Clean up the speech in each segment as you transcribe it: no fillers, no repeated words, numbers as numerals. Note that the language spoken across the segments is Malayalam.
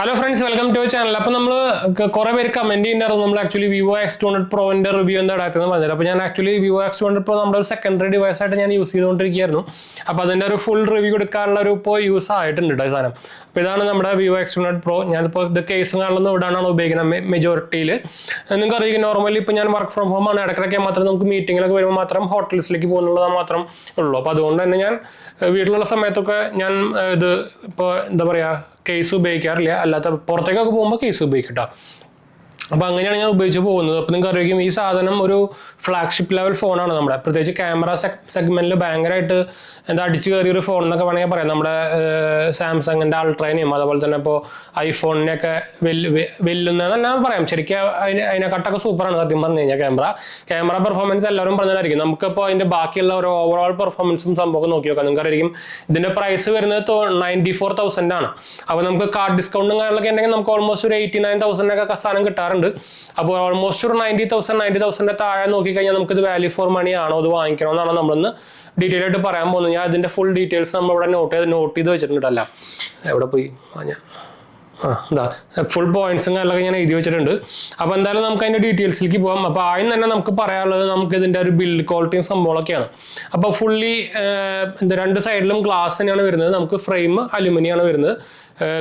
Hello friends, welcome to channel. അപ്പോൾ നമ്മൾ കുറേ പേര് കമന്റ് ചെയ്യുന്നുണ്ടായിരുന്നു നമ്മൾ ആക്ച്വലി വിവോ X200 പ്രോന്റെ റിവ്യൂ എന്താ ഇടാത്തതെന്ന് പറഞ്ഞത്. അപ്പോൾ ഞാൻ ആക്ച്വലി വിവോ X200 Pro നമ്മുടെ ഒരു സെക്കൻഡറി ഡിവൈസ് ആയിട്ട് ഞാൻ യൂസ് ചെയ്തുകൊണ്ടിരിക്കുകയായിരുന്നു. അപ്പോൾ അതിൻ്റെ ഒരു ഫുൾ റിവ്യൂ എടുക്കാനുള്ള ഒരു ഇപ്പോൾ യൂസ് ആയിട്ടുണ്ട് ഈ സാധനം. അപ്പോൾ ഇതാണ് നമ്മുടെ വിവോ X200 Pro. ഞാനിപ്പോൾ ഇത് കേസും കാണുന്ന ഇവിടാണ് ഉപയോഗിക്കുന്നത് മെജോറിറ്റിയിൽ. നിങ്ങൾക്ക് അറിയാം, നോർമലി ഇപ്പോൾ ഞാൻ വർക്ക് ഫ്രം ഹോം ആണ്. ഇടയ്ക്കിടയ്ക്ക് മാത്രം നമുക്ക് മീറ്റിങ്ങിലൊക്കെ വരുമ്പോൾ മാത്രം ഹോട്ടൽസിലേക്ക് പോകുന്നുള്ളത് മാത്രം ഉള്ളൂ. അപ്പോൾ അതുകൊണ്ട് തന്നെ ഞാൻ വീട്ടിലുള്ള സമയത്തൊക്കെ ഞാൻ ഇത് ഇപ്പോൾ എന്താ പറയുക കേസ് ഉപയോഗിക്കാറില്ല. അല്ലാത്ത പുറത്തേക്കൊക്കെ പോകുമ്പോൾ കേസ് ഉപയോഗിക്കും കേട്ടോ. അപ്പോൾ അങ്ങനെയാണ് ഞാൻ ഉപയോഗിച്ച് പോകുന്നത്. അപ്പോൾ നിങ്ങൾക്ക് അറിയാം, ഈ സാധനം ഒരു ഫ്ലാഗ്ഷിപ്പ് ലെവൽ ഫോണാണ് നമ്മുടെ. പ്രത്യേകിച്ച് ക്യാമറ സെഗ്മെന്റിൽ ഭയങ്കരമായിട്ട് എന്താ അടിച്ചു കയറിയൊരു ഫോൺ എന്നൊക്കെ വേണമെങ്കിൽ പറയാം. നമ്മുടെ സാംസങ്ങിൻ്റെ അൾട്രേനെയും അതുപോലെ തന്നെ ഇപ്പോൾ ഐഫോണിനെയൊക്കെ വെല്ലുന്നതെല്ലാം പറയാം. ശരിക്കും അതിനെക്കാട്ടൊക്കെ സൂപ്പറാണ് സത്യം പറഞ്ഞു കഴിഞ്ഞാൽ. ക്യാമറ പെർഫോമൻസ് എല്ലാവരും പറഞ്ഞതായിരിക്കും. നമുക്കിപ്പോൾ അതിൻ്റെ ബാക്കിയുള്ള ഒരു ഓവറോൾ പെർഫോമൻസും സംഭവം നോക്കി നോക്കാം. നിങ്ങൾക്ക് അറിയാം, ഇതിൻ്റെ പ്രൈസ് വരുന്നത് 94,000 ആണ്. അപ്പോൾ നമുക്ക് കാർഡ് ഡിസ്കൗണ്ടും കാര്യങ്ങളൊക്കെ ഉണ്ടെങ്കിൽ നമുക്ക് ഓൾമോസ്റ്റ് ഒരു 89,000 സാധനം കിട്ടാറുണ്ട്. അപ്പോൾ ഓൾമോസ്റ്റ് ഒരു 90,000 താഴെ നോക്കിക്കഴിഞ്ഞാൽ നമുക്കിത് വാല്യൂ ഫോർ മണി ആണോ അത് വാങ്ങിക്കണമെന്നാണ് നമ്മളൊന്ന് ഡീറ്റെയിൽ ആയിട്ട് പറയാൻ പോകുന്നത്. ഞാൻ അതിൻ്റെ ഫുൾ ഡീറ്റെയിൽസ് നമ്മളിവിടെ നോട്ട് ചെയ്ത് വെച്ചിട്ടുണ്ടല്ല. എവിടെ പോയി എന്താ ഫുൾ പോയിന്റ്സും കാര്യങ്ങളൊക്കെ ഞാൻ എഴുതി വെച്ചിട്ടുണ്ട്. അപ്പോൾ എന്തായാലും നമുക്ക് അതിൻ്റെ ഡീറ്റെയിൽസിലേക്ക് പോകാം. അപ്പോൾ ആദ്യം തന്നെ നമുക്ക് പറയാനുള്ളത് നമുക്ക് ഇതിൻ്റെ ഒരു ബിൽഡ് ക്വാളിറ്റിയും സംഭവങ്ങളൊക്കെയാണ്. അപ്പോൾ ഫുള്ളി രണ്ട് സൈഡിലും ഗ്ലാസ് തന്നെയാണ് വരുന്നത്. നമുക്ക് ഫ്രെയിം അലുമിനിയാണ് വരുന്നത്.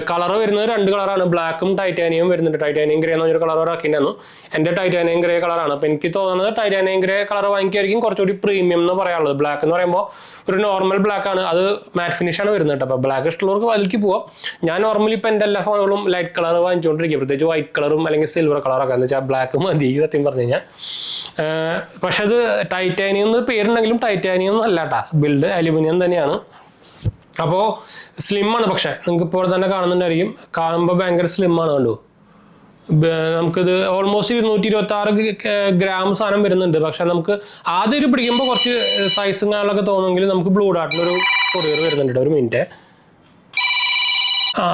കളർ വരുന്നത് 2 കളറാണ്, ബ്ലാക്കും ടൈറ്റാനിയം വരുന്നുണ്ട്. ടൈറ്റാനിയം ഗ്രേ എന്ന് പറഞ്ഞൊരു കളർ ഇറക്കിയിരുന്നു. എൻ്റെ ടൈറ്റാനിയം ഗ്രേ കളറാണ്. അപ്പോൾ എനിക്ക് തോന്നുന്നത് ടൈറ്റാനിയം ഗ്രേ കളർ വാങ്ങിക്കായിരിക്കും കുറച്ചുകൂടി പ്രീമിയം എന്ന് പറയാനുള്ളത്. ബ്ലാക്ക് എന്ന് പറയുമ്പോൾ ഒരു നോർമൽ ബ്ലാക്ക് ആണ്, അത് മാറ്റ് ഫിനിഷ് ആണ് വരുന്നത് കേട്ടോ. അപ്പോൾ ബ്ലാക്ക് ഇഷ്ടമുള്ളവർക്ക് അതിലേക്ക് പോവാം. ഞാൻ നോർമലി ഇപ്പോൾ എൻ്റെ എല്ലാ ഫോണുകളും ലൈറ്റ് കളർ വാങ്ങിച്ചുകൊണ്ടിരിക്കും, പ്രത്യേകിച്ച് വൈറ്റ് കളറും അല്ലെങ്കിൽ സിൽവർ കളറൊക്കെ. എന്ന് വെച്ചാൽ ബ്ലാക്ക് മതി സത്യം പറഞ്ഞു കഴിഞ്ഞാൽ. പക്ഷെ അത് ടൈറ്റാനിയം എന്ന് പേരുണ്ടെങ്കിലും ടൈറ്റാനിയം ഒന്നും അല്ല കേട്ടോ, ബിൽഡ് അലുമിനിയം തന്നെയാണ്. അപ്പോൾ സ്ലിമ്മാണ്. പക്ഷെ നിങ്ങൾക്ക് ഇപ്പോൾ തന്നെ കാണുന്നുണ്ടായിരിക്കും, കാണുമ്പോൾ ഭയങ്കര സ്ലിമ്മാണ്. കണ്ടു, നമുക്കിത് ഓൾമോസ്റ്റ് 226 ഗ്രാം സാധനം വരുന്നുണ്ട്. പക്ഷെ നമുക്ക് ആദ്യം ഒരു പിടിക്കുമ്പോൾ കുറച്ച് സൈസും കാര്യങ്ങളൊക്കെ തോന്നുമെങ്കിൽ നമുക്ക് ബ്ലൂ ഡാർട്ടിലൊരു കൊറിയർ വരുന്നുണ്ട്. ഒരു മിനിറ്റ്.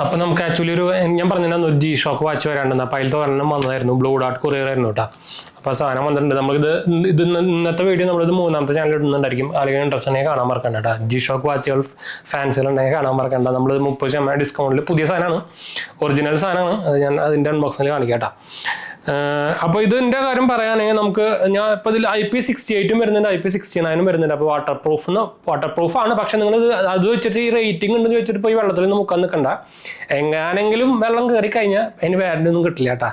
അപ്പം നമുക്ക് ആക്ച്വലി ഞാൻ പറഞ്ഞിട്ടുണ്ടായിരുന്നു ഒരു G-Shock വാച്ച് വരാണ്ടെന്ന്. അപ്പോൾ അതിലത്തെ ഒരെണ്ണം വന്നതായിരുന്നു, ബ്ലൂ ഡാർട്ട് കൊറിയർ ആയിരുന്നു കേട്ടോ. അപ്പോൾ സാധനം വന്നിട്ടുണ്ട്. നമുക്കിത് ഇന്നത്തെ വീഡിയോ നമ്മളിത് 3ാമത്തെ ചാനൽ ഇടുന്നുണ്ടായിരിക്കും. അല്ലെങ്കിൽ ഇൻട്രസ്റ്റ് ഉണ്ടെങ്കിൽ കാണാൻ മറക്കണ്ട കേട്ടോ. G-Shock വാച്ചുകൾ ഫാൻസിലുണ്ടെങ്കിൽ കാണാൻ മറക്കണ്ട. നമ്മൾ 30% ഡിസ്കൗണ്ടിൽ പുതിയ സാധനമാണ്, ഒറിജിനൽ സാധനമാണ്. അത് ഞാൻ അതിൻ്റെ അൺബോക്സിൽ കാണിക്കാം കേട്ടോ. അപ്പോൾ ഇതിൻ്റെ കാര്യം പറയുകയാണെങ്കിൽ നമുക്ക് ഞാൻ ഇപ്പോൾ ഇതിൽ IP68 വരുന്നുണ്ട്, IP69 വരുന്നുണ്ട്. അപ്പോൾ വാട്ടർ പ്രൂഫാണ്. പക്ഷെ നിങ്ങൾ അത് വെച്ചിട്ട് ഈ റേറ്റിംഗ് ഉണ്ടെന്ന് വെച്ചിട്ട് പോയി വെള്ളത്തിലൊന്നും മുക്കാൻ നിൽക്കണ്ട. എങ്ങനെയെങ്കിലും വെള്ളം കയറി കഴിഞ്ഞാൽ അതിന് വാറണ്ടി ഒന്നും കിട്ടില്ല കേട്ടോ.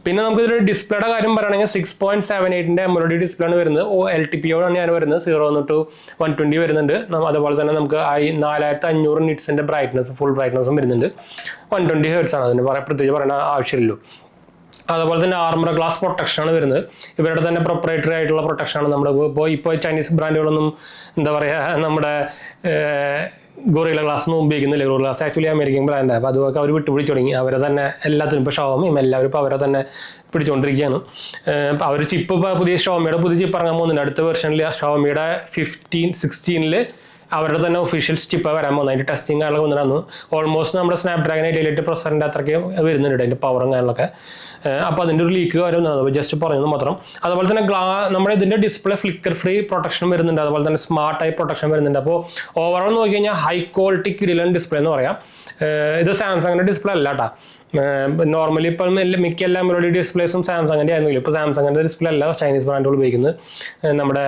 പിന്നെ നമുക്ക് ഇതിൻ്റെ ഡിസ്പ്ലേയുടെ കാര്യം പറയുകയാണെങ്കിൽ 6.78 AMOLED ഡിസ്പ്ലേ ആണ് വരുന്നത്. LTPO-ആണ് ഞാൻ വരുന്നത്. 0 to 120 വരുന്നുണ്ട്. അതുപോലെ തന്നെ നമുക്ക് 4500 നിറ്റ്സിൻ്റെ ഫുൾ ബ്രൈറ്റ്നസ്സും വരുന്നുണ്ട്. 120 Hz ആണ്. അതിന് പ്രത്യേകിച്ച് പറയേണ്ട ആവശ്യമില്ലല്ലോ. അതുപോലെ തന്നെ ആർമർ ഗ്ലാസ് പ്രൊട്ടക്ഷനാണ് വരുന്നത്. ഇവരുടെ തന്നെ പ്രൊപ്പറേറ്ററി ആയിട്ടുള്ള പ്രൊട്ടക്ഷനാണ്. നമ്മുടെ ഇപ്പോൾ ചൈനീസ് ബ്രാൻഡുകളൊന്നും എന്താ പറയുക, നമ്മുടെ ഗൊറില്ല ഗ്ലാസ് ഒന്നും ഉപയോഗിക്കുന്നില്ല. ഗൊറില്ല ഗ്ലാസ് ആക്ച്വലി അമേരിക്കൻ ബ്രാൻഡാണ്. അപ്പോൾ അതൊക്കെ അവർ വിട്ടുപിടിച്ച് തുടങ്ങി. അവരെ തന്നെ എല്ലാത്തിനും ഇപ്പോൾ ഷോമിയും എല്ലാവരും ഇപ്പോൾ അവരെ തന്നെ പിടിച്ചുകൊണ്ടിരിക്കുകയാണ്. അപ്പോൾ അവർ ചിപ്പ് പുതിയ ഷോമിയുടെ പുതിയ ചിപ്പ് ഇറങ്ങാൻ പോകുന്നുണ്ട്. അടുത്ത വെർഷനിൽ ഷോമിയുടെ 16 അവരുടെ തന്നെ ഒഫീഷ്യൽ ചിപ്പ് വരാൻ പോകുന്നത്. അതിൻ്റെ ടെസ്റ്റിംഗ് കാര്യങ്ങളൊക്കെ വന്നിട്ടാണ്. ഓൾമോസ്റ്റ് നമ്മുടെ സ്നാപ്ഡ്രാഗൺ 888 അത്രയ്ക്ക് വരുന്നുണ്ട് അതിൻ്റെ പവറും കാര്യങ്ങളൊക്കെ. അപ്പോൾ അതിൻ്റെ ഒരു ലീക്ക് കാര്യം വന്നത് ജസ്റ്റ് പറയുന്നത് മാത്രം. അതുപോലെ തന്നെ നമ്മുടെ ഇതിൻ്റെ ഡിസ്പ്ലേ ഫ്ലിക്കർ ഫ്രീ പ്രൊട്ടക്ഷൻ വരുന്നുണ്ട്. അതുപോലെ തന്നെ സ്മാർട്ട് ആയി പ്രൊട്ടക്ഷൻ വരുന്നുണ്ട്. അപ്പോൾ ഓവറോൾ നോക്കി കഴിഞ്ഞാൽ ഹൈ ക്വാളിറ്റി കിടിലൻ ഡിസ്പ്ലേ എന്ന് പറയാം. ഇത് സാംസങ്ങിൻ്റെ ഡിസ്പ്ലേ അല്ല കേട്ടോ. നോർമലി ഇപ്പം മിക്ക എല്ലാ AMOLED ഡിസ്പ്ലേസും സാംസങ്ങിൻ്റെ ആയിരുന്നില്ല. ഇപ്പോൾ സാംസങ്ങിൻ്റെ ഡിസ്പ്ലേ അല്ല ചൈനീസ് ബ്രാൻഡുകൾ ഉപയോഗിക്കുന്നത്. നമ്മുടെ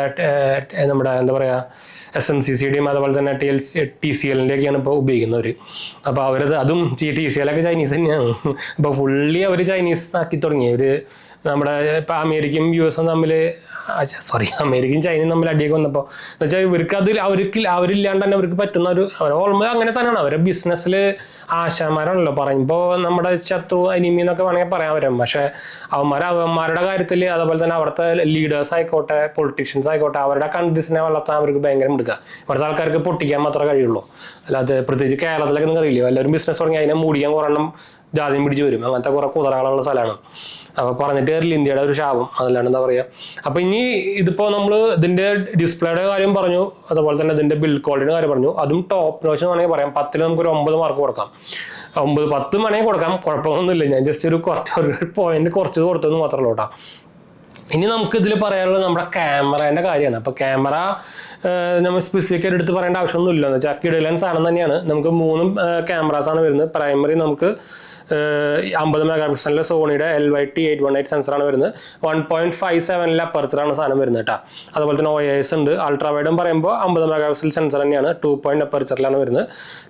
എന്താ പറയുക SMCCയുടെയും അതുപോലെ തന്നെ TCLൻ്റെ ഒക്കെയാണ് ഇപ്പോൾ ഉപയോഗിക്കുന്നവർ. അപ്പോൾ അവരത് അതും TCL ഒക്കെ ചൈനീസ് തന്നെയാണ്. അപ്പോൾ ഫുള്ളി അവർ ചൈനീസ് ആക്കി തുടങ്ങി. അവർ നമ്മുടെ ഇപ്പം അമേരിക്കയും US തമ്മിൽ അമേരിക്കയും ചൈനയും തമ്മിൽ അടിയൊക്കെ വന്നപ്പോൾ എന്ന് വെച്ചാൽ ഇവർക്ക് അവരില്ലാണ്ട് തന്നെ അവർക്ക് പറ്റുന്ന ഓൾമോസ്റ്റ് അങ്ങനെ തന്നെയാണ്. അവരുടെ ബിസിനസ്സിൽ ആശാന്മാരാണല്ലോ പറയുമ്പോൾ നമ്മുടെ ശത്രു അനിമി എന്നൊക്കെ വേണമെങ്കിൽ പറയാൻ വരും. പക്ഷേ അവന്മാരുടെ കാര്യത്തിൽ അതുപോലെ തന്നെ അവിടുത്തെ ലീഡേഴ്സ് ആയിക്കോട്ടെ, പൊളിറ്റീഷ്യൻസ് ആയിക്കോട്ടെ, അവരുടെ കൺട്രീസിനെ വളർത്താൻ അവർക്ക് ഭയങ്കര എടുക്കുക. ഇവിടുത്തെ ആൾക്കാർക്ക് പൊട്ടിക്കാൻ മാത്രമേ കഴിയുള്ളൂ. അല്ലാതെ പ്രത്യേകിച്ച് കേരളത്തിലൊക്കെ നിങ്ങൾക്ക് അറിയില്ല, എല്ലാവരും ബിസിനസ് തുടങ്ങി അതിനെ മൂടിയാൻ കുറെണ്ണം ജാതിയും പിടിച്ച് വരും. അങ്ങനത്തെ കുറേ കുതിരകളുള്ള സ്ഥലമാണ്. അപ്പോൾ പറഞ്ഞിട്ട് കയറില്ല, ഇന്ത്യയുടെ ഒരു ശാപം, അതല്ലാണ്ട് എന്താ പറയുക. അപ്പോൾ ഇനി ഇതിപ്പോൾ നമ്മൾ ഇതിൻ്റെ ഡിസ്പ്ലേയുടെ കാര്യം പറഞ്ഞു, അതുപോലെ തന്നെ ഇതിൻ്റെ ബിൽഡ് ക്വാളിറ്റിയുടെ കാര്യം പറഞ്ഞു. അതും ടോപ്പ് നോച്ച് വേണമെങ്കിൽ പറയാം. 10ൽ നമുക്കൊരു 9 മാർക്ക് കൊടുക്കാം. 9-10 വേണമെങ്കിൽ കൊടുക്കാം, കുഴപ്പമൊന്നുമില്ല. ഞാൻ ജസ്റ്റ് ഒരു പോയിന്റ് കുറച്ച് കൊടുത്തതെന്ന് മാത്രമല്ല കേട്ടോ. ഇനി നമുക്ക് ഇതിൽ പറയാനുള്ളത് നമ്മുടെ ക്യാമറേൻ്റെ കാര്യമാണ്. അപ്പോൾ ക്യാമറ നമ്മൾ സ്പെസിഫിക് ആയിട്ട് എടുത്ത് പറയേണ്ട ആവശ്യമൊന്നുമില്ല. എന്ന് വെച്ചാൽ കിടിലൻ സാധനം തന്നെയാണ്. നമുക്ക് 3 ക്യാമറാസാണ് വരുന്നത്. പ്രൈമറി നമുക്ക് 50 മെഗാ പിക്സലിലെ സോണിയുടെ LYT818 സെൻസറാണ് വരുന്നത്. 1.57 അപ്പർച്ചറാണ് സാധനം വരുന്നത് കേട്ടോ. അതുപോലെ തന്നെ OIS ഉണ്ട്. അൾട്രാ വൈഡും പറയുമ്പോൾ 50 മെഗാ പിക്സൽ സെൻസർ തന്നെയാണ്, 2 അപ്പർച്ചറിലാണ് വരുന്നത്.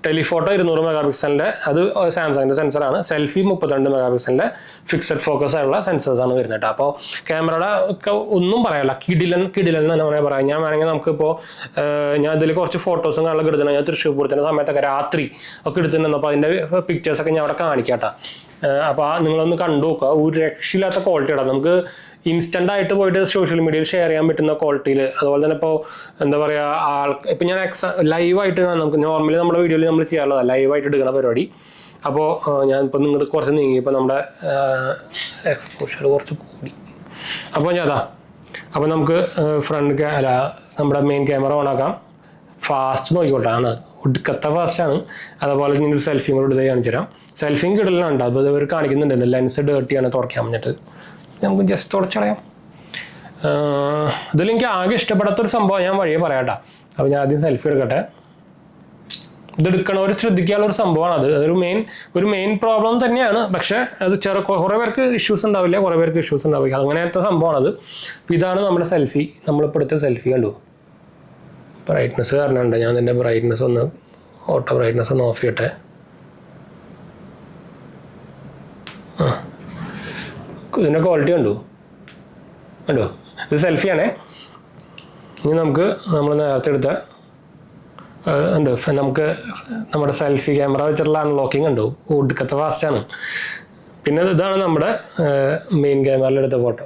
ടെലിഫോട്ടോ 200 മെഗാ പിക്സലിൻ്റെ, അത് സാംസങ്ങിൻ്റെ സെൻസറാണ്. സെൽഫി 32 മെഗാ പിക്സലിൻ്റെ ഫിക്സഡ് ഫോക്കസ് ആയുള്ള സെൻസേഴ്സാണ് വരുന്നത് കേട്ടോ. അപ്പോൾ ക്യാമറയുടെ ഒക്കെ ഒന്നും പറയാനില്ല, കിടിലൻ എന്ന് തന്നെ പറയാം. ഞാൻ വേണമെങ്കിൽ നമുക്കിപ്പോൾ ഞാൻ ഇതിൽ കുറച്ച് ഫോട്ടോസും കാര്യങ്ങളൊക്കെ എടുത്തിട്ടുണ്ട്. ഞാൻ തൃശ്ശൂർ പൂരത്തിൻ്റെ സമയത്തൊക്കെ രാത്രി ഒക്കെ എടുത്തിട്ടുണ്ട്. അപ്പോൾ അതിൻ്റെ പിക്ചേഴ്സൊക്കെ ഞാൻ അവിടെ കാണിക്കാട്ടോ. അപ്പോൾ നിങ്ങളൊന്ന് കണ്ടു നോക്കുക. ഒരു രക്ഷയില്ലാത്ത ക്വാളിറ്റി ഇടാം. നമുക്ക് ഇൻസ്റ്റൻ്റ് ആയിട്ട് പോയിട്ട് സോഷ്യൽ മീഡിയയിൽ ഷെയർ ചെയ്യാൻ പറ്റുന്ന ക്വാളിറ്റിയിൽ. അതുപോലെ തന്നെ ഇപ്പോൾ എന്താ പറയുക, ഇപ്പം ഞാൻ ലൈവായിട്ട് നമുക്ക് നോർമലി നമ്മുടെ വീഡിയോയിൽ നമ്മൾ ചെയ്യാറുള്ളതാണ് ലൈവായിട്ട് എടുക്കുന്ന പരിപാടി. അപ്പോൾ ഞാനിപ്പോൾ നിങ്ങൾ കുറച്ച് നീങ്ങിയപ്പോൾ നമ്മുടെ എക്സ്പോഷർ കുറച്ച് കൂടി. അപ്പോൾ ഞാൻ അപ്പോൾ നമുക്ക് ഫ്രണ്ട് അല്ല നമ്മുടെ മെയിൻ ക്യാമറ ഓണാക്കാം. ഫാസ്റ്റ് നോക്കിക്കോട്ടാണ്, ഒടുക്കത്തെ ഫാസ്റ്റാണ്. അതുപോലെ ഇങ്ങനൊരു സെൽഫിയും കൂടെ എടുത്ത് കാണിച്ചു തരാം. സെൽഫിയും കിടലുണ്ട്. അപ്പോൾ ഇവർ കാണിക്കുന്നുണ്ട് ലെൻസ് ഡേർട്ടിയാണ് തുറക്കാൻ പറഞ്ഞിട്ട്. നമുക്ക് ജസ്റ്റ് തുടച്ചളയാം. ഇതിലെനിക്ക് ആകെ ഇഷ്ടപ്പെടാത്തൊരു സംഭവം ഞാൻ വഴിയെ പറയാട്ടോ. അപ്പോൾ ഞാൻ ആദ്യം സെൽഫി എടുക്കട്ടെ. ഇതെടുക്കണവർ ശ്രദ്ധിക്കാനുള്ള ഒരു സംഭവമാണ് അത്. ഒരു മെയിൻ പ്രോബ്ലം തന്നെയാണ്. പക്ഷേ അത് കുറേ പേർക്ക് ഇഷ്യൂസ് ഉണ്ടാവില്ല, കുറേ പേർക്ക് ഇഷ്യൂസ് ഉണ്ടാവില്ല. അങ്ങനത്തെ സംഭവമാണത്. ഇതാണ് നമ്മുടെ സെൽഫി. നമ്മളിപ്പോൾ എടുത്ത സെൽഫി കണ്ടു. ബ്രൈറ്റ്നസ് കാരണമുണ്ട്. ഞാൻ എൻ്റെ ബ്രൈറ്റ്നസ് ഒന്ന് ഓട്ടോ ബ്രൈറ്റ്നസ് ഒന്ന് ഓഫ് ചെയ്യട്ടെ. ഇതിൻ്റെ ക്വാളിറ്റി കണ്ടോ? ഇത് സെൽഫിയാണേ. ഇനി നമ്മൾ നേരത്തെ എടുത്ത ഉണ്ട്, നമുക്ക് നമ്മുടെ സെൽഫി ക്യാമറ വെച്ചിട്ടുള്ള അൺലോക്കിംഗ് ഉണ്ടോ? ഒടുക്കത്തെ ഫാസ്റ്റാണ്. പിന്നെ ഇതാണ് നമ്മുടെ മെയിൻ ക്യാമറയിലെടുത്ത ഫോട്ടോ.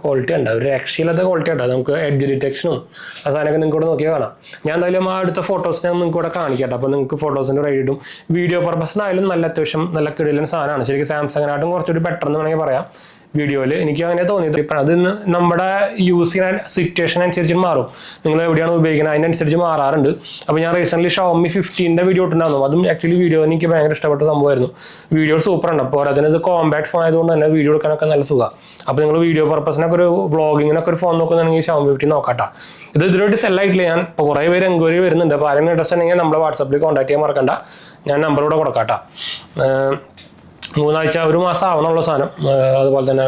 ക്വാളിറ്റി ഉണ്ട്, ഒരു രക്ഷയില്ലാത്ത ക്വാളിറ്റി ഉണ്ട്. നമുക്ക് എഡ്ജ് ഡിറ്റക്ഷനും ആ സാധനമൊക്കെ നിങ്ങൾക്ക് ഇവിടെ നോക്കിയാൽ കാണാം. ഞാൻ എന്തായാലും ആ അടുത്ത ഫോട്ടോസ് ഞാൻ നിങ്ങൾക്ക് ഇവിടെ കാണിക്കട്ടെ. അപ്പോൾ നിങ്ങൾക്ക് ഫോട്ടോസിൻ്റെ റൈഡും വീഡിയോ പർപ്പസിനായാലും അത്യാവശ്യം നല്ല കിടിലൻ സാധനമാണ്. ശരിക്കും സാംസങ്ങിനായിട്ടും കുറച്ചുകൂടി ബെറ്റർ എന്ന് വേണമെങ്കിൽ പറയാം വീഡിയോയിൽ. എനിക്ക് അങ്ങനെ തോന്നിയത്. ഇപ്പം അത് നമ്മുടെ യൂസ് ചെയ്യുന്ന സിറ്റുവേഷൻ അനുസരിച്ച് മാറും. നിങ്ങൾ എവിടെയാണ് ഉപയോഗിക്കുന്നത് അതിനനുസരിച്ച് മാറാറുണ്ട്. അപ്പോൾ ഞാൻ റീസെൻ്റ്ലി Xiaomi 15 വീഡിയോ ഇട്ടുണ്ടായിരുന്നു. അതും ആക്ച്വലി വീഡിയോ എനിക്ക് ഭയങ്കര ഇഷ്ടപ്പെട്ട സംഭവമായിരുന്നു. വീഡിയോ സൂപ്പറുണ്ട്. അപ്പോൾ അതിനത് കോമ്പാക്ട് ഫോൺ ആയതുകൊണ്ട് തന്നെ വീഡിയോ എടുക്കാനൊക്കെ നല്ല സുഖമാണ്. അപ്പോൾ നിങ്ങൾ വീഡിയോ പർപ്പസിനൊക്കെ ഒരു വ്ളോഗിങ്ങിനൊക്കെ ഒരു ഫോൺ നോക്കുന്നുണ്ടെങ്കിൽ Xiaomi 15 നോക്കട്ടെ. ഇതിലോട്ട് സെല്ലായിട്ടില്ല. ഞാൻ ഇപ്പോൾ കുറേ പേര് എൻക്വയറി വരുന്നുണ്ട്. അപ്പോൾ ആരെങ്കിലും ഇൻട്രസ്റ്റ് ഉണ്ടെങ്കിൽ നമ്മളെ വാട്സാപ്പിൽ കോൺടാക്ട് ചെയ്യാൻ മറക്കണ്ട. ഞാൻ നമ്പർ കൂടെ കൊടുക്കാട്ടോ. 3 ആഴ്ച 1 മാസം ആവണമുള്ള സാധനം. അതുപോലെ തന്നെ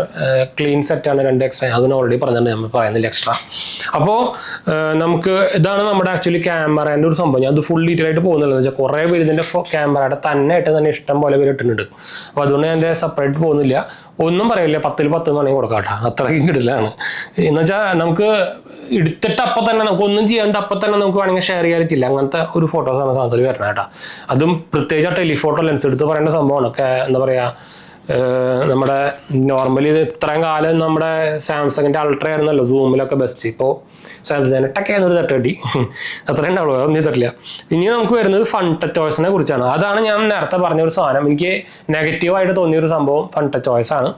ക്ലീൻ സെറ്റാണ് 2 എക്സ്ട്രാ. അതിന് ഓൾറെഡി പറഞ്ഞിട്ടുണ്ട്, നമ്മൾ പറയുന്നില്ല എക്സ്ട്രാ. അപ്പോൾ നമുക്ക് ഇതാണ് നമ്മുടെ ആക്ച്വലി ക്യാമറേൻ്റെ ഒരു സംഭവം. ഞാൻ അത് ഫുൾ ഡീറ്റെയിൽ ആയിട്ട് പോകുന്നില്ല. വെച്ചാൽ കുറേ പേര് ഇതിൻ്റെ ക്യാമറയുടെ തന്നെ ഇഷ്ടം പോലെ പേര് ഇട്ടിട്ടുണ്ട്. അപ്പോൾ അതുകൊണ്ട് ഞാൻ എൻ്റെ സെപ്പറേറ്റ് പോകുന്നില്ല. ഒന്നും പറയില്ല, 10-ൽ 10 വേണമെങ്കിൽ കൊടുക്കാം കേട്ടോ. അത്രയ്ക്കും കിടിലാണ്. എന്ന് വെച്ചാൽ നമുക്ക് എടുത്തിട്ട് അപ്പം തന്നെ നമുക്ക് ഒന്നും ചെയ്യാണ്ട് അപ്പം തന്നെ നമുക്ക് വേണമെങ്കിൽ ഷെയർ ചെയ്യാൻ പറ്റില്ല. അങ്ങനത്തെ ഒരു ഫോട്ടോസാണ് സാധനത്തിൽ വരണം കേട്ടോ. അതും പ്രത്യേകിച്ച് ആ ടെലിഫോട്ടോ ലെൻസ് എടുത്ത് പറയേണ്ട സംഭവമാണ്. എന്താ പറയുക, നമ്മുടെ നോർമലി ഇത്രയും കാലം നമ്മുടെ സാംസങ്ങിൻ്റെ അൾട്ര ആയിരുന്നല്ലോ സൂമിലൊക്കെ ബെസ്റ്റ്. ഇപ്പോൾ സാംസങ്ങിൻ്റെ ടക്കേന്നൊരു തട്ട് കിട്ടി, അത്രയും ഉണ്ടാവുള്ളൂ, ഒന്നും തട്ടില്ല. ഇനി നമുക്ക് വരുന്നത് ഫൺ ടച്ച് ഓയ്സിനെ കുറിച്ചാണ്. അതാണ് ഞാൻ നേരത്തെ പറഞ്ഞൊരു സാധനം. എനിക്ക് നെഗറ്റീവായിട്ട് തോന്നിയൊരു സംഭവം ഫൺ ടച്ച് ഓയ്സ് ആണ്.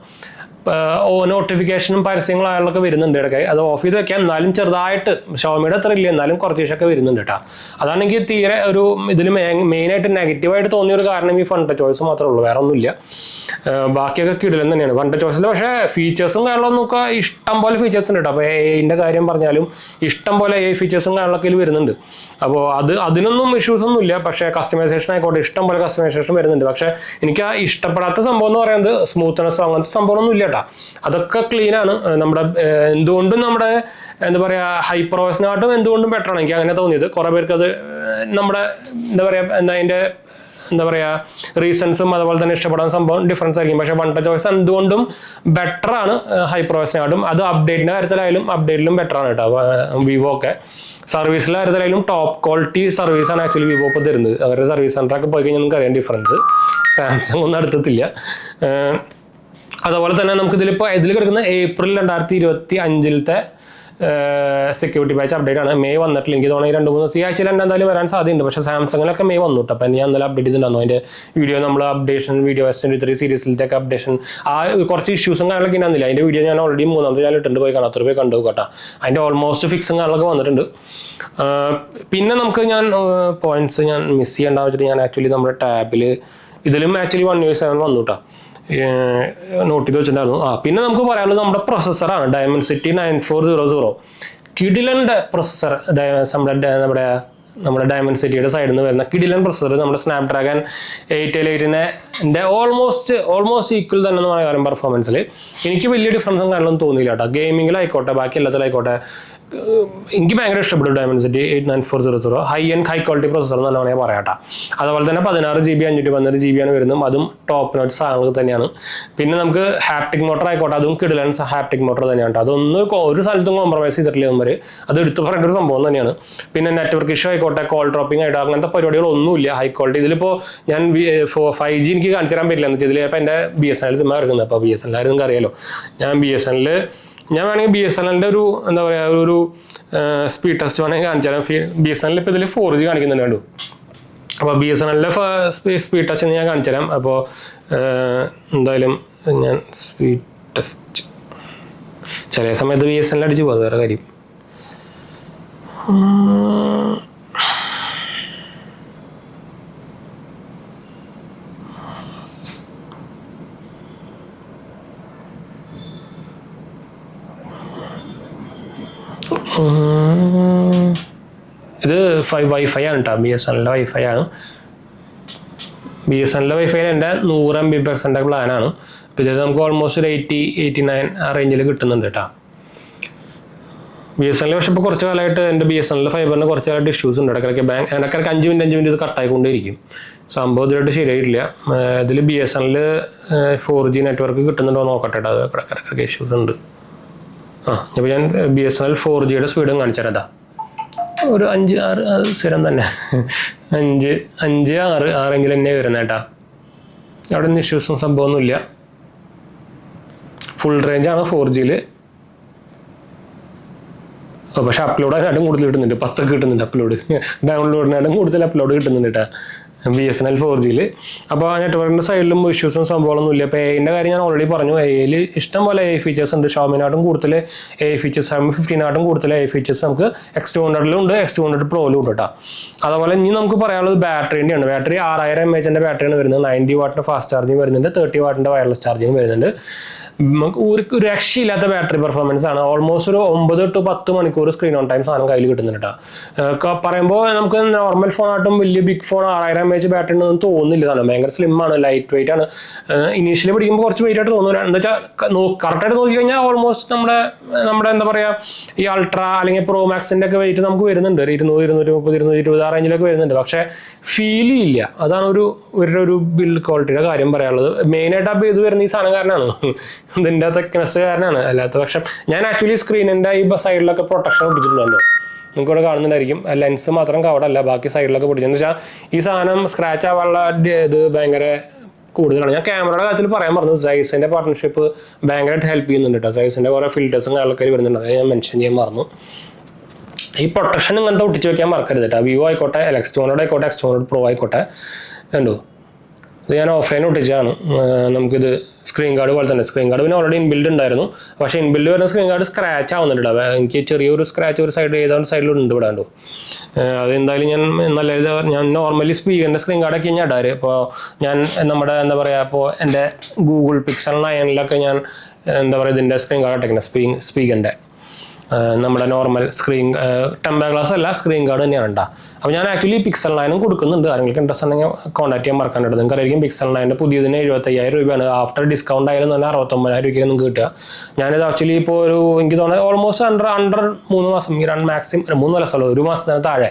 നോട്ടിഫിക്കേഷനും പരസ്യങ്ങളായാലൊക്കെ വരുന്നുണ്ട് ഇടയ്ക്ക്. അത് ഓഫ് ചെയ്ത് വെക്കാം. എന്നാലും ചെറുതായിട്ട് ഷോമിയുടെ അത്ര ഇല്ല, എന്നാലും കുറച്ച് ദിവസമൊക്കെ വരുന്നുണ്ട് കേട്ടോ. അതാണ് എനിക്ക് തീരെ ഒരു ഇതിൽ മെയിനായിട്ട് നെഗറ്റീവായിട്ട് തോന്നിയൊരു കാരണം ഈ ഫൺ ടച്ച് ഓയ്സ് മാത്രമേ ഉള്ളൂ, വേറെ ഒന്നുമില്ല. ബാക്കിയൊക്കെ കിടിലൻ തന്നെയാണ് ഫൺ ടച്ച് ഓയ്സിൽ. പക്ഷേ ഫീച്ചേഴ്സും കാര്യങ്ങളൊക്കെ ഇഷ്ടം പോലെ ഫീച്ചേഴ്സ് ഉണ്ട് കേട്ടോ. അപ്പോൾ എൻ്റെ കാര്യം പറഞ്ഞാലും ഇഷ്ടം പോലെ ഫീച്ചേഴ്സും കാര്യങ്ങളൊക്കെ വരുന്നുണ്ട്. അപ്പോൾ അതിനൊന്നും ഇഷ്യൂസ് ഒന്നും ഇല്ല. പക്ഷേ കസ്റ്റമൈസേഷൻ ആയിക്കോട്ടെ, ഇഷ്ടം പോലെ കസ്റ്റമൈസേഷൻ വരുന്നുണ്ട്. പക്ഷേ എനിക്ക് ആ ഇഷ്ടപ്പെടാത്ത സംഭവം എന്ന് പറയുന്നത് സ്മൂത്ത്നെസ്, അങ്ങനത്തെ സംഭവമൊന്നും ഇല്ല കേട്ടോ. അതൊക്കെ ക്ലീനാണ്. നമ്മുടെ എന്തുകൊണ്ടും നമ്മുടെ എന്താ പറയുക ഹൈപ്പർവോയ്സിനായിട്ടും എന്തുകൊണ്ടും ബെറ്ററാണ് എനിക്ക് അങ്ങനെ തോന്നിയത്. കുറേ പേർക്ക് അത് നമ്മുടെ എന്താ പറയുക എന്താ പറയുക റീസൺസും അതുപോലെ തന്നെ ഇഷ്ടപ്പെടാൻ സംഭവം ഡിഫറൻസ് ആയിരിക്കും. പക്ഷേ വൺ ടച്ച് വോയ്സ് എന്തുകൊണ്ടും ബെറ്ററാണ് ഹൈപ്പർവോയ്സിനായിട്ടും. അത് അപ്ഡേറ്റിൻ്റെ കാര്യത്തിലായാലും അപ്ഡേറ്റിലും ബെറ്ററാണ് കേട്ടോ. വിവോ ഒക്കെ സർവീസിലെ കാര്യത്തിലായാലും ടോപ്പ് ക്വാളിറ്റി സർവീസാണ് ആക്ച്വലി വിവോ ഇപ്പോൾ തരുന്നത്. അവരുടെ സർവീസ് സെൻ്ററൊക്കെ പോയി കഴിഞ്ഞാൽ നിങ്ങൾക്ക് അറിയാം ഡിഫറൻസ്. സാംസങ് ഒന്നും അടുത്തില്ല. അതുപോലെ തന്നെ നമുക്ക് ഇതിൽ കിടക്കുന്ന ഏപ്രിൽ 2025 സെക്യൂരിറ്റി പാച്ച് അപ്ഡേറ്റ് ആണ്. മെയ് വന്നിട്ടില്ല. എനിക്ക് തോന്നുന്നു 2-3 ദിവസം ഈ ആഴ്ചയിൽ എന്തായാലും വരാൻ സാധ്യതയുണ്ട്. പക്ഷേ സാംസങ്ങിലൊക്കെ മെയ് വന്നു കേട്ടോ. അപ്പം ഞാൻ ഇന്നലെ അപ്ഡേറ്റ് ചെയ്തിട്ടുണ്ടായിരുന്നു അതിൻ്റെ വീഡിയോ. നമ്മൾ അപ്ഡേഷൻ വീഡിയോ S23 സീരീസിലത്തെ അപ്ഡേഷൻ ആ കുറച്ച് ഇഷ്യൂസും കാര്യങ്ങളൊക്കെ ഉണ്ടായിരുന്നില്ല. അതിൻ്റെ വീഡിയോ ഞാൻ ഓൾറെഡി 3ാമത്തെ ചാനൽ ഇട്ടുണ്ട്, പോയി കാണാത്ത പോയി കണ്ടു കേട്ടോ. അതിൻ്റെ ഓൾമോസ്റ്റ് ഫിക്സും കാര്യങ്ങളൊക്കെ വന്നിട്ടുണ്ട്. പിന്നെ നമുക്ക് പോയിന്റ്സ് ഞാൻ മിസ് ചെയ്യേണ്ടതെന്ന് വെച്ചിട്ട് ഞാൻ ആക്ച്വലി നമ്മുടെ ടാബിൽ ഇതിലും ആക്ച്വലി 1UI7 വന്നു കേട്ടോ, നോട്ട് ചെയ്ത് വെച്ചിട്ടുണ്ടായിരുന്നു. പിന്നെ നമുക്ക് പറയാനുള്ളത് നമ്മുടെ പ്രൊസസ്സറാണ് Dimensity 9400. കിടിലൻ്റെ പ്രൊസസ്സർ നമ്മുടെ നമ്മുടെ ഡയമൻസിറ്റിയുടെ സൈഡിൽ നിന്ന് വരുന്ന കിഡിലൻ പ്രൊസസർ നമ്മുടെ സ്നാപ്ഡ്രാഗൺ 888 ഓൾമോസ്റ്റ് ഈക്വൽ തന്നെ എന്ന് പറയാൻ പെർഫോമൻസിൽ എനിക്ക് വലിയ ഡിഫറൻസും കാര്യങ്ങളൊന്നും തോന്നിയില്ല കേട്ടോ. ഗെയിമിങ്ങിലായിക്കോട്ടെ ബാക്കി എല്ലാത്തിലായിക്കോട്ടെ എനിക്ക് ഭയങ്കര ഇഷ്ടപ്പെട്ടു ഡയമൻസിറ്റി 89400 ഹൈ ക്വാളിറ്റി പ്രൊസസർ എന്ന് തന്നെ വേണമെങ്കിൽ പറയാം കേട്ടോ. അതുപോലെ തന്നെ 16GB 512GB ആണ് വരുന്നത്, അതും ടോപ്പ് നോച്ച് സാധനങ്ങൾ തന്നെയാണ്. പിന്നെ നമുക്ക് ഹാപ്റ്റിക് മോട്ടർ ആയിക്കോട്ടെ, അതും കിഡിലൻ ഹാപ്റ്റിക് മോട്ടർ തന്നെയാണ് കേട്ടോ. അതൊന്നും ഒരു സ്ഥലത്തും കോംപ്രമൈസ് ചെയ്തിട്ടില്ല അവർ, അത് എടുത്ത് പറയേണ്ട ഒരു സംഭവം തന്നെയാണ്. പിന്നെ നെറ്റ്വർക്ക് ഇഷ്യൂ ആയിക്കോട്ടെ, കോൾ ഡ്രോപ്പിംഗ് ആയിട്ടോ അങ്ങനത്തെ പരിപാടികളൊന്നുമില്ല. ഹൈ ക്വാളിറ്റി ഇതിലിപ്പോൾ ഞാൻ 5G എനിക്ക് കാണിച്ചു തരാൻ പറ്റില്ല എന്ന് വെച്ചാൽ ഇതിലിപ്പോൾ എൻ്റെ BSNL സിം എടുക്കുന്നത്. അപ്പോൾ BSNL ആരും നിങ്ങൾക്ക് അറിയാലോ, ഞാൻ വേണമെങ്കിൽ BSNL ഒരു എന്താ പറയുക ഒരു സ്പീഡ് ടെസ്റ്റ് വേണമെങ്കിൽ കാണിച്ചു തരാം. BSNL ഇപ്പോൾ ഇതിൽ 4G കാണിക്കുന്നുണ്ട് കണ്ടു. അപ്പോൾ BSNL സ്പീഡ് ടെസ്റ്റ് ഞാൻ കാണിച്ചു തരാം. അപ്പോൾ എന്തായാലും ഞാൻ സ്പീഡ് ടെസ്റ്റ് ചില സമയത്ത് BSNL അടിച്ച് പോകും, വേറെ കാര്യം. ഇത് വൈഫൈ ആണ് കേട്ടോ, BSNL വൈഫൈ ആണ്. BSNL വൈഫൈ എൻ്റെ 100 MB/s പ്ലാനാണ്. അപ്പോൾ ഇത് നമുക്ക് ഓൾമോസ്റ്റ് ഒരു 80-89 ആ റേഞ്ചിൽ കിട്ടുന്നുണ്ട് കേട്ടോ. BSNL പക്ഷേ ഇപ്പോൾ കുറച്ച് കാലമായിട്ട് എൻ്റെ BSNL ഫൈബറിന് കുറച്ച് കാലമായിട്ട് ഇഷ്യൂസ് ഉണ്ട്. ഇടയ്ക്കിടയ്ക്ക് ഇടയ്ക്കിടയ്ക്ക് 5 മിനിറ്റ് ഇത് കട്ടായിക്കൊണ്ടേയിരിക്കും. സംഭവം ഇതിലായിട്ട് ശരിയായിട്ടില്ല. ഇതിൽ BSNL 4G നെറ്റ്വർക്ക് കിട്ടുന്നുണ്ടോ നോക്കട്ടെ കേട്ടോ, അത് ഇടയ്ക്കിടയ്ക്ക് ഇഷ്യൂസ് ഉണ്ട്. അപ്പോൾ ഞാൻ BSNL 4Gയുടെ സ്പീഡും കാണിച്ചു തരാം. ഒരു 5-6 സ്ഥിരം തന്നെ 5-6 തന്നെ വരുന്നത് കേട്ടോ. അവിടെ നിന്ന് ഇഷ്യൂസും സംഭവമൊന്നുമില്ല. ഫുൾ റേഞ്ചാണ് 4Gയിൽ. പക്ഷെ അപ്ലോഡിനായിട്ടും കൂടുതൽ കിട്ടുന്നുണ്ട്, 10 കിട്ടുന്നുണ്ട് അപ്ലോഡ്. ഡൗൺലോഡിനായിട്ടും കൂടുതൽ അപ്ലോഡ് കിട്ടുന്നുണ്ട് കേട്ടോ BSNL 4Gയിൽ. അപ്പോൾ നെറ്റ്വർക്കിൻ്റെ സൈഡിലും ഇഷ്യൂസും സംഭവങ്ങളൊന്നും ഇല്ല. അപ്പോൾ എൻ്റെ കാര്യം ഞാൻ ഓൾറെഡി പറഞ്ഞു, AI ഇഷ്ടം പോലെ AI ഫീച്ചേഴ്സ് ഉണ്ട്. ഷോമിനായിട്ടും കൂടുതൽ AI ഫീച്ചേഴ്സ്, 15-നായിട്ടും കൂടുതൽ AI ഫീച്ചേഴ്സ് നമുക്ക് X200-ലും ഉണ്ട്, X200 Pro-ലും ഉണ്ട് കേട്ടോ. അതുപോലെ ഇനി നമുക്ക് പറയാനുള്ളത് ബാറ്ററിൻ്റെയാണ്. ബാറ്ററി 6000 mAh ബാറ്ററിയാണ് വരുന്നത്. 90 വാട്ടിൻ്റെ ഫാസ്റ്റ് ചാർജിങ് വരുന്നുണ്ട്, 30 വാട്ടിൻ്റെ വയർലെസ് ചാർജിങ് വരുന്നുണ്ട്. നമുക്ക് ഒരു രക്ഷയില്ലാത്ത ബാറ്ററി പെർഫോമൻസ് ആണ്. ഓൾമോസ്റ്റ് ഒരു 9 to 10 മണിക്കൂർ സ്ക്രീൻ ഓൺ ടൈം സാധനം കയ്യിൽ കിട്ടുന്നുണ്ട് കേട്ടോ. പറയുമ്പോൾ നമുക്ക് നോർമൽ ഫോണായിട്ടും വലിയ ബിഗ് ഫോൺ 6000 mAh ബാറ്ററി ഉണ്ടെന്ന് തോന്നുന്നില്ല. സാധനം ഭയങ്കര സ്ലിം ആണ്, ലൈറ്റ് വെയിറ്റ് ആണ്. ഇനീഷ്യലി പിടിക്കുമ്പോൾ കുറച്ച് വെയിറ്റ് ആയിട്ട് തോന്നുന്നു. എന്താ വെച്ചാൽ കറക്റ്റായിട്ട് നോക്കി കഴിഞ്ഞാൽ ഓൾമോസ്റ്റ് നമ്മുടെ എന്താ പറയുക ഈ അൾട്ര അല്ലെങ്കിൽ പ്രോ മാക്സിൻ്റെ ഒക്കെ വെയിറ്റ് നമുക്ക് വരുന്നുണ്ട്. 200, 230, 220 ആ റേഞ്ചിലൊക്കെ വരുന്നുണ്ട്. പക്ഷേ ഫീൽ ചെയ്യില്ല. അതാണ് ഒരു ബിൽഡ് ക്വാളിറ്റിയുടെ കാര്യം പറയാനുള്ളത്. മെയിനായിട്ട് അപ്പോൾ ഇത് വരുന്ന ഈ സാധനം കാരണമാണ്, ഇതിൻ്റെ തെക്നെസ് കാരണമാണ്. അല്ലാത്ത പക്ഷം ഞാൻ ആക്ച്വലി സ്ക്രീനിൻ്റെ ഈ സൈഡിലൊക്കെ പ്രൊട്ടക്ഷൻ പിടിച്ചിട്ടുണ്ടല്ലോ, നിങ്ങൾക്ക് ഇവിടെ കാണുന്നുണ്ടായിരിക്കും. ലെൻസ് മാത്രം കവറല്ല, ബാക്കി സൈഡിലൊക്കെ പിടിച്ചെന്ന് വെച്ചാൽ ഈ സാധനം സ്ക്രാച്ച് ആവാനുള്ള ഇത് ഭയങ്കര കൂടുതലാണ്. ഞാൻ ക്യാമറയുടെ കാര്യത്തിൽ പറയാൻ പറഞ്ഞു, സൈസിൻ്റെ പാർട്ട്ണർഷിപ്പ് ഭയങ്കരമായിട്ട് ഹെൽപ്പ് ചെയ്യുന്നുണ്ട് കേട്ടോ. സൈസിൻ്റെ കുറേ ഫിൽറ്റേഴ്സും കാര്യങ്ങളൊക്കെ വരുന്നുണ്ട്, അത് ഞാൻ മെൻഷൻ ചെയ്യാൻ മറന്നു. ഈ പ്രൊട്ടക്ഷൻ ഇങ്ങനത്തെ ഒട്ടിച്ച് വെക്കാൻ മറക്കരുത് കേട്ടോ. Vivo ആയിക്കോട്ടെ, X200 ആയിക്കോട്ടെ, X200 Pro ആയിക്കോട്ടെ, കണ്ടു ഇത് ഞാൻ ഓഫ്ലൈൻ ഒട്ടിച്ചാണ്. നമുക്കിത് സ്ക്രീൻ ഗാർഡ് പോലെ തന്നെ, സ്ക്രീൻ ഗാർഡ് പിന്നെ ഓൾറെഡി ഇൻബിൽഡ് ഉണ്ടായിരുന്നു. പക്ഷേ ഇൻബിൽഡ് വരുന്ന സ്ക്രീൻ ഗാർഡ് സ്ക്രാച്ച് ആവുന്നുണ്ട്. എനിക്ക് ചെറിയൊരു സ്ക്രാച്ച് ഒരു സൈഡ് ഏതാണ്ട് സൈഡിലുണ്ട് ഇവിടെ കണ്ടു. അതെന്തായാലും ഞാൻ നോർമലി സ്പീക്കറിൻ്റെ സ്ക്രീൻ ഗാർഡൊക്കെ ഞാൻ ഇടാറ്. ഇപ്പോൾ ഞാൻ നമ്മുടെ എന്താ പറയുക, ഇപ്പോൾ എൻ്റെ Google Pixel 9-ലൊക്കെ ഞാൻ എന്താ പറയുക ഇതിൻ്റെ സ്ക്രീൻ ഗാർഡ് ഇട്ടേക്കുന്നത്, സ്പീക്കറിൻ്റെ നമ്മുടെ നോർമൽ സ്ക്രീൻ ടെമ്പർ ഗ്ലാസ് അല്ല, സ്ക്രീൻ ഗാർഡ് തന്നെയാണ് കേട്ടോ. അപ്പോൾ ഞാൻ ആക്ച്വലി Pixel 9 കൊടുക്കുന്നുണ്ട്. ആരെങ്കിലും ഇൻട്രസ്റ്റ് ഉണ്ടെങ്കിൽ കോൺടാക്ട് ചെയ്യാൻ മറക്കാനുണ്ട്. നിങ്ങൾക്ക് അറിയാം Pixel 9 പുതിയതിന് 75,000 രൂപയാണ്. ആഫ്റ്റർ ഡിസ്കൗണ്ട് ആയാലും തന്നെ 69,000 രൂപയ്ക്ക് നിങ്ങൾക്ക് കിട്ടുക. ഞാനിത് ആക്ച്വലി ഇപ്പോൾ എനിക്ക് തോന്നുന്നത് ഓൾമോസ്റ്റ് അണ്ടർ 3 മാസം, മാക്സിമം 3 മാസമല്ലോ, 1 മാസത്തിന് താഴെ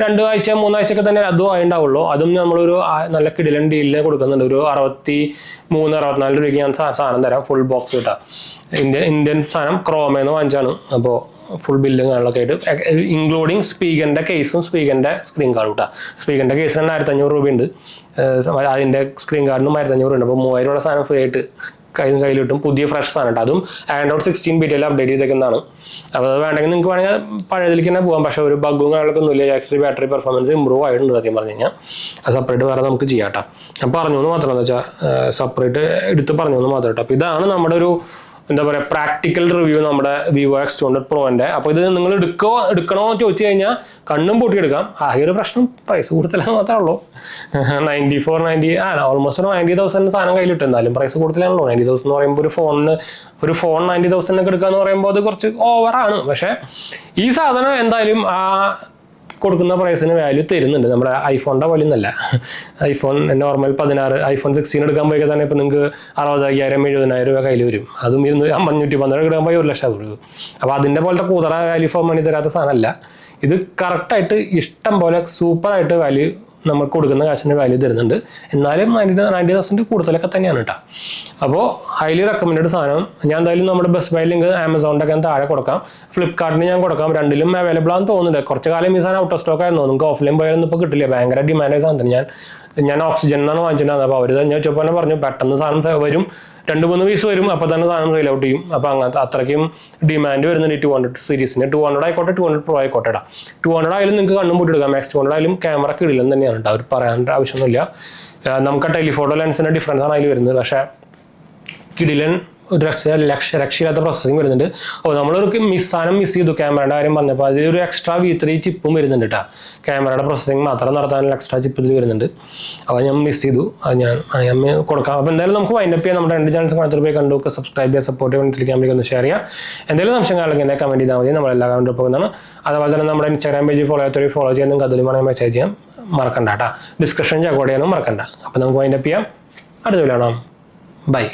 2 ആഴ്ച 3 ആഴ്ചയൊക്കെ തന്നെ അതും ആയിട്ടുണ്ടാവുള്ളൂ. അതും നമ്മളൊരു നല്ല കിടിലൻ ഡീലിന് കൊടുക്കുന്നുണ്ട്. ഒരു 63-64 രൂപയ്ക്ക് ഞാൻ സാധനം തരാം, ഫുൾ ബോക്സ് കിട്ടാം. ഇന്ത്യൻ സാധനം ക്രോമേന്ന് വാങ്ങിച്ചാണ്. അപ്പോൾ ഫുൾ ബില്ലും കാര്യങ്ങളൊക്കെ ആയിട്ട് ഇൻക്ലൂഡിങ് സ്പീക്കറിൻ്റെ കേസും സ്പീക്കറിൻ്റെ സ്ക്രീൻ കാർഡും കിട്ടാം. സ്പീക്കറിൻ്റെ കേസിന് 1500 രൂപയുണ്ട്, അതിൻ്റെ സ്ക്രീൻ കാർഡിനും 1500 ഉണ്ട്. അപ്പോൾ 3000 സാധനം ഫ്രീ ആയിട്ട് കയ്യിൽ കിട്ടും. പുതിയ ഫ്രഷ് സാധനം കേട്ടോ. അതും Android 16 ബീറ്റയിൽ അപ്ഡേറ്റ് ചെയ്തേക്കുന്നതാണ്. അപ്പോൾ അത് വേണമെങ്കിൽ നിങ്ങൾക്ക് വേണമെങ്കിൽ പഴയതിലേക്ക് തന്നെ പോകാം. പക്ഷേ ഒരു ബഗ്ഗും കാര്യങ്ങളൊക്കെ ഒന്നുമില്ല. ആക്ച്വലി ബാറ്ററി പെർഫോമൻസ് ഇമ്പ്രൂവ് ആയിട്ടുണ്ട് സത്യം പറഞ്ഞു കഴിഞ്ഞാൽ. അത് സെപ്പറേറ്റ് വേറെ നമുക്ക് ചെയ്യാം കേട്ടോ. ഞാൻ പറഞ്ഞു എന്ന് മാത്രം, എന്താ വെച്ചാൽ സെപ്പറേറ്റ് എടുത്ത് പറഞ്ഞു എന്ന് മാത്രം കേട്ടോ. അപ്പോൾ ഇതാണ് നമ്മുടെ ഒരു എന്താ പറയുക പ്രാക്ടിക്കൽ റിവ്യൂ നമ്മുടെ Vivo X200 Proൻ്റെ. അപ്പോൾ ഇത് നിങ്ങൾ എടുക്കണോ എന്ന് ചോദിച്ചു കഴിഞ്ഞാൽ കണ്ണും പൂട്ടിയെടുക്കാം. ആകെ ഒരു പ്രശ്നം പ്രൈസ് കൂടുതലാണ് മാത്രമേ ഉള്ളൂ. 94-90 ഓൾമോസ്റ്റ് 90,000 സാധനം കയ്യിൽ കിട്ടും. എന്നാലും പ്രൈസ് കൂടുതലാണല്ലോ. 90,000 എന്ന് പറയുമ്പോൾ ഒരു ഫോൺ 90,000 ഒക്കെ എടുക്കുക എന്ന് പറയുമ്പോൾ അത് കുറച്ച് ഓവറാണ്. പക്ഷേ ഈ സാധനം എന്തായാലും കൊടുക്കുന്ന പ്രൈസിന് വാല്യൂ തരുന്നുണ്ട്. നമ്മുടെ ഐഫോണിൻ്റെ പോലെ ഒന്നല്ല. ഐഫോൺ നോർമൽ 16 ഐഫോൺ 16 എടുക്കാൻ പോയി തന്നെ ഇപ്പോൾ നിങ്ങൾക്ക് 60,000 70,000 രൂപ കയ്യിൽ വരും. അതും 512 എടുക്കാൻ പോയി 1,00,000 രൂപ. അപ്പോൾ അതിൻ്റെ പോലത്തെ കൂതറ വാല്യൂ ഫോർ മണി തരാത്ത സാധനമല്ല ഇത്. കറക്റ്റായിട്ട് ഇഷ്ടം പോലെ സൂപ്പറായിട്ട് വാല്യൂ നമ്മൾ കൊടുക്കുന്ന കാശിന് വാല്യൂ തരുന്നുണ്ട്. എന്നാലും 90,000 കൂടുതലൊക്കെ തന്നെയാണ് കേട്ടോ. അപ്പോൾ ഹൈലി റെക്കമെൻഡഡ് സാധനം. ഞാൻ എന്തായാലും നമ്മുടെ ബെസ്റ്റ് ബൈ ലിങ്ക് ആമസോണിൻ്റെ ഒക്കെ താഴെ കൊടുക്കാം, ഫ്ലിപ്കാർട്ടിന് ഞാൻ കൊടുക്കാം. രണ്ടിലും അവൈലബിൾ ആണെന്ന് തോന്നുന്നുണ്ട്. കുറച്ച് കാലം ഈ സാധനം ഔട്ട് ഓഫ് സ്റ്റോക്ക് ആയിരുന്നു. നിങ്ങൾക്ക് ഓഫ്ലൈൻ പോയാലൊന്നും ഇപ്പോൾ കിട്ടില്ല. ഭയങ്കര ഡിമാൻഡ് സാധനം. ഞാൻ ഓക്സിജനാണ് വാങ്ങിച്ചിട്ടുണ്ടായിരുന്നത്. അപ്പോൾ അവർ തന്നെ വെച്ചപ്പോൾ പറഞ്ഞു പെട്ടെന്ന് സാധനം വരും, 2-3 പീസ് വരും, അപ്പോൾ തന്നെ സാധനം സെയിൽ ഔട്ട് ചെയ്യും. അപ്പോൾ അങ്ങനത്തെ അത്രയ്ക്കും ഡിമാൻഡ് വരുന്നുണ്ട് ഈ 200 സീരീസിന്. 200 ആയിക്കോട്ടെ 200 Pro ആയിക്കോട്ടെ. 200 ആയാലും നിങ്ങൾക്ക് കണ്ണും പൂട്ടി എടുക്കാം. മാക്സ് 200 ആയാലും ക്യാമറ കിടിലം തന്നെയാണ് കേട്ടോ. അവർ പറയാനുള്ള ആവശ്യമൊന്നുമില്ല. നമുക്ക് ടെലിഫോട്ടോ ലെൻസിൻ്റെ ഡിഫറൻസ് ആണ് അതിൽ വരുന്നത്. പക്ഷേ കിടിലൻ ഒരു രക്ഷയില്ലാത്ത പ്രോസസ്സിങ് വരുന്നുണ്ട്. നമ്മളൊരു സാധനം മിസ് ചെയ്തു ക്യാമറയുടെ കാര്യം പറഞ്ഞപ്പോൾ അതിലൊരു എക്സ്ട്രാ V3 ചിപ്പും വരുന്നുണ്ട് കേട്ടോ. ക്യാമറയുടെ പ്രോസസ്സിങ് മാത്രം നടത്താനുള്ള എക്സ്ട്രാ ചിപ്പ് ഇതിൽ വരുന്നുണ്ട്. അപ്പോൾ ഞാൻ മിസ് ചെയ്തു. അത് ഞാൻ കൊടുക്കാം. അപ്പോൾ എന്തായാലും നമുക്ക് വൈൻഡപ്പ് ചെയ്യാം. നമ്മുടെ 2 ചാനൽസ് കാണാത്ത പോയി കണ്ടു സബ്സ്ക്രൈബ് ചെയ്യുക, സപ്പോർട്ട് ചെയ്യുക, മനസ്സിലേക്ക് ഒന്ന് ഷെയർ ചെയ്യുക. എന്തെങ്കിലും സംശയങ്ങളൊക്കെ എന്നെ കമൻറ്റ് ചെയ്താൽ മതി. നമ്മളെല്ലാ കമൻറ്റും പോകുന്നതാണ്. അതുപോലെ തന്നെ നമ്മുടെ ഇൻസ്റ്റാഗ്രാം പേജ് ഫോളോ ചെയ്യാൻ നിങ്ങൾക്ക് അതിൽ വേണമെങ്കിൽ മെസ്സേജ് ചെയ്യാം മറക്കണ്ട കേട്ടോ. ഡിസ്കഷൻ ചക്കോട് ചെയ്യാനും മറക്കണ്ട. അപ്പോൾ നമുക്ക് വൈൻഡപ്പ് ചെയ്യാം. അടുത്ത വീഡിയോ കാണാം. ബൈ.